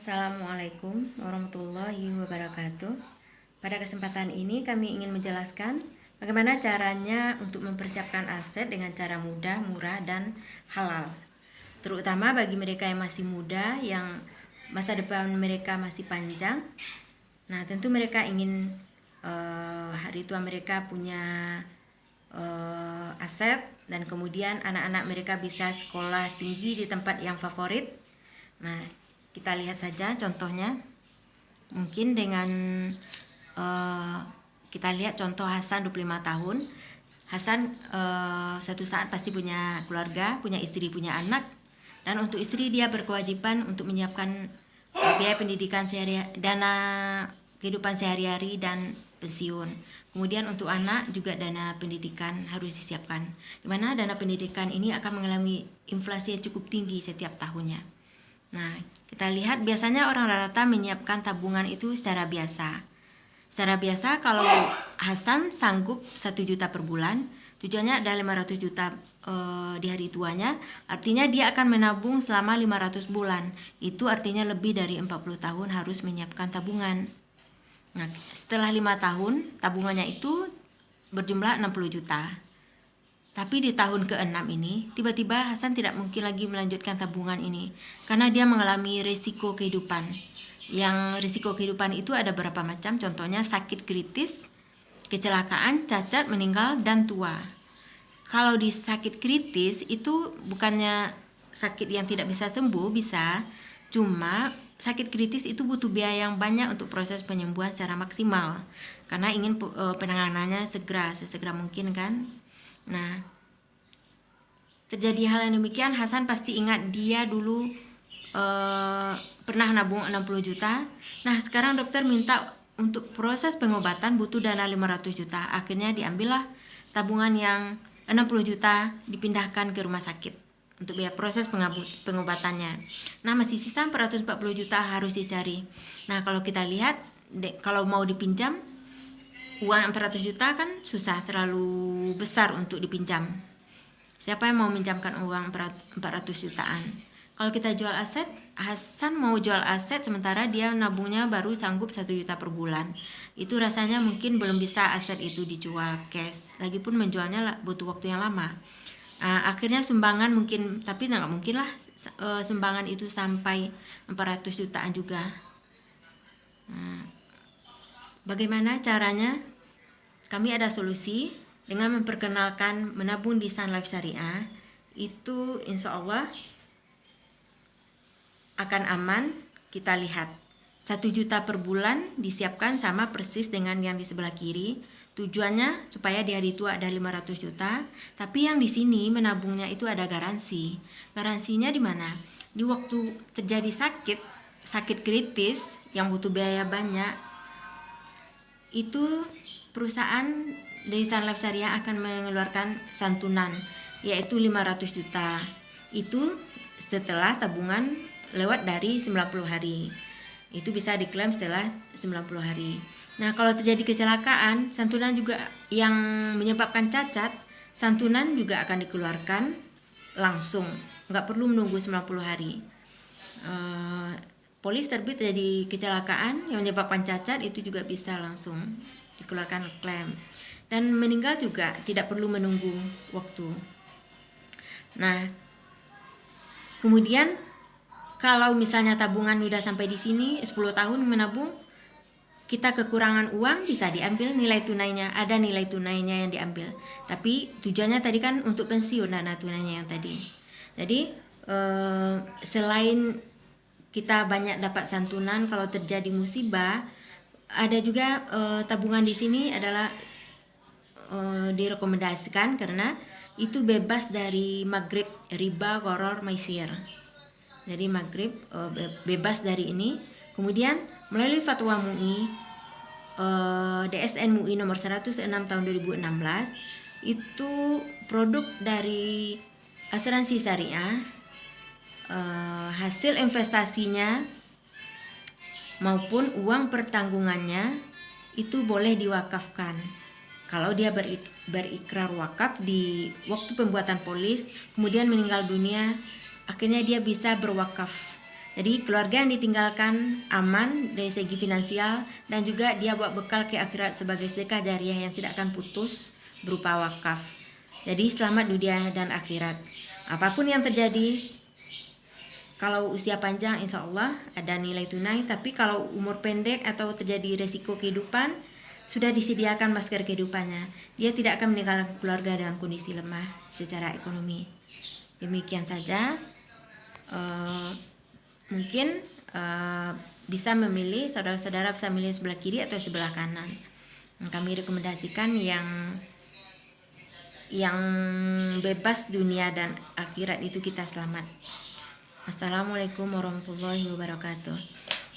Assalamualaikum warahmatullahi wabarakatuh. Pada kesempatan ini kami ingin menjelaskan bagaimana caranya untuk mempersiapkan aset dengan cara mudah, murah, dan halal. Terutama bagi mereka yang masih muda, yang masa depan mereka masih panjang. Nah, tentu mereka ingin hari tua mereka punya aset, dan kemudian anak-anak mereka bisa sekolah tinggi di tempat yang favorit. Nah, kita lihat saja contohnya. Mungkin dengan kita lihat contoh Hasan 25 tahun. Hasan suatu saat pasti punya keluarga, punya istri, punya anak. Dan untuk istri dia berkewajiban untuk menyiapkan biaya pendidikan dana kehidupan sehari-hari dan pensiun. Kemudian untuk anak juga dana pendidikan harus disiapkan. Di mana dana pendidikan ini akan mengalami inflasi yang cukup tinggi setiap tahunnya. Nah, kita lihat biasanya orang rata-rata menyiapkan tabungan itu secara biasa. Secara biasa kalau Hasan sanggup 1 juta per bulan, tujuannya ada 500 juta di hari tuanya, artinya dia akan menabung selama 500 bulan. Itu artinya lebih dari 40 tahun harus menyiapkan tabungan. Nah, setelah 5 tahun tabungannya itu berjumlah 60 juta. Tapi di tahun ke-6 ini, tiba-tiba Hasan tidak mungkin lagi melanjutkan tabungan ini karena dia mengalami risiko kehidupan. Yang risiko kehidupan itu ada berapa macam, contohnya sakit kritis, kecelakaan, cacat, meninggal, dan tua. Kalau di sakit kritis itu bukannya sakit yang tidak bisa sembuh, bisa. Cuma sakit kritis itu butuh biaya yang banyak untuk proses penyembuhan secara maksimal. Karena ingin penanganannya sesegera mungkin kan. Nah, terjadi hal yang demikian, Hasan pasti ingat dia dulu pernah nabung 60 juta. Nah, sekarang dokter minta untuk proses pengobatan butuh dana 500 juta. Akhirnya diambillah tabungan yang 60 juta dipindahkan ke rumah sakit untuk biaya proses pengobatannya. Nah, masih sisa 440 juta harus dicari. Nah, kalau kita lihat kalau mau dipinjam uang 400 juta kan susah, terlalu besar untuk dipinjam. Siapa yang mau minjamkan uang 400 jutaan? Kalau kita jual aset, Hasan mau jual aset sementara dia nabungnya baru sanggup 1 juta per bulan. Itu rasanya mungkin belum bisa aset itu dijual cash. Lagipun menjualnya butuh waktu yang lama. Akhirnya sumbangan mungkin, tapi nggak mungkin lah sumbangan itu sampai 400 jutaan juga. Bagaimana caranya? Kami ada solusi dengan memperkenalkan menabung di Sun Life Syariah. Itu insya Allah akan aman. Kita lihat 1 juta per bulan disiapkan sama persis dengan yang di sebelah kiri. Tujuannya supaya di hari tua ada 500 juta. Tapi yang di sini menabungnya itu ada garansi. Garansinya di mana? Di waktu terjadi sakit kritis yang butuh biaya banyak, itu perusahaan dari Sun Life Syariah akan mengeluarkan santunan, yaitu 500 juta. Itu setelah tabungan lewat dari 90 hari. Itu bisa diklaim setelah 90 hari. Nah, kalau terjadi kecelakaan, santunan juga yang menyebabkan cacat, santunan juga akan dikeluarkan langsung, nggak perlu menunggu 90 hari. Polis terbit terjadi kecelakaan yang menyebabkan cacat, itu juga bisa langsung dikeluarkan klaim. Dan meninggal juga tidak perlu menunggu waktu. Nah, kemudian kalau misalnya tabungan udah sampai di sini 10 tahun menabung, kita kekurangan uang bisa diambil nilai tunainya, ada nilai tunainya yang diambil. Tapi tujuannya tadi kan untuk pensiun dana tunainya yang tadi. Jadi selain kita banyak dapat santunan kalau terjadi musibah, ada juga tabungan di sini adalah direkomendasikan karena itu bebas dari maghrib, riba, gharar, maisir. Jadi maghrib bebas dari ini. Kemudian melalui fatwa MUI DSN MUI nomor 106 tahun 2016, itu produk dari asuransi syariah, hasil investasinya maupun uang pertanggungannya itu boleh diwakafkan. Kalau dia berikrar wakaf di waktu pembuatan polis, kemudian meninggal dunia, akhirnya dia bisa berwakaf Jadi keluarga yang ditinggalkan aman dari segi finansial, dan juga dia buat bekal ke akhirat sebagai sedekah jariah yang tidak akan putus berupa wakaf. Jadi selamat dunia dan akhirat. Apapun yang terjadi, kalau usia panjang insya Allah ada nilai tunai, tapi kalau umur pendek atau terjadi resiko kehidupan, sudah disediakan masker kehidupannya. Dia tidak akan meninggalkan keluarga dalam kondisi lemah secara ekonomi. Demikian saja. Mungkin bisa memilih, saudara-saudara bisa memilih sebelah kiri atau sebelah kanan. Kami rekomendasikan yang bebas dunia dan akhirat itu kita selamat. Assalamualaikum warahmatullahi wabarakatuh.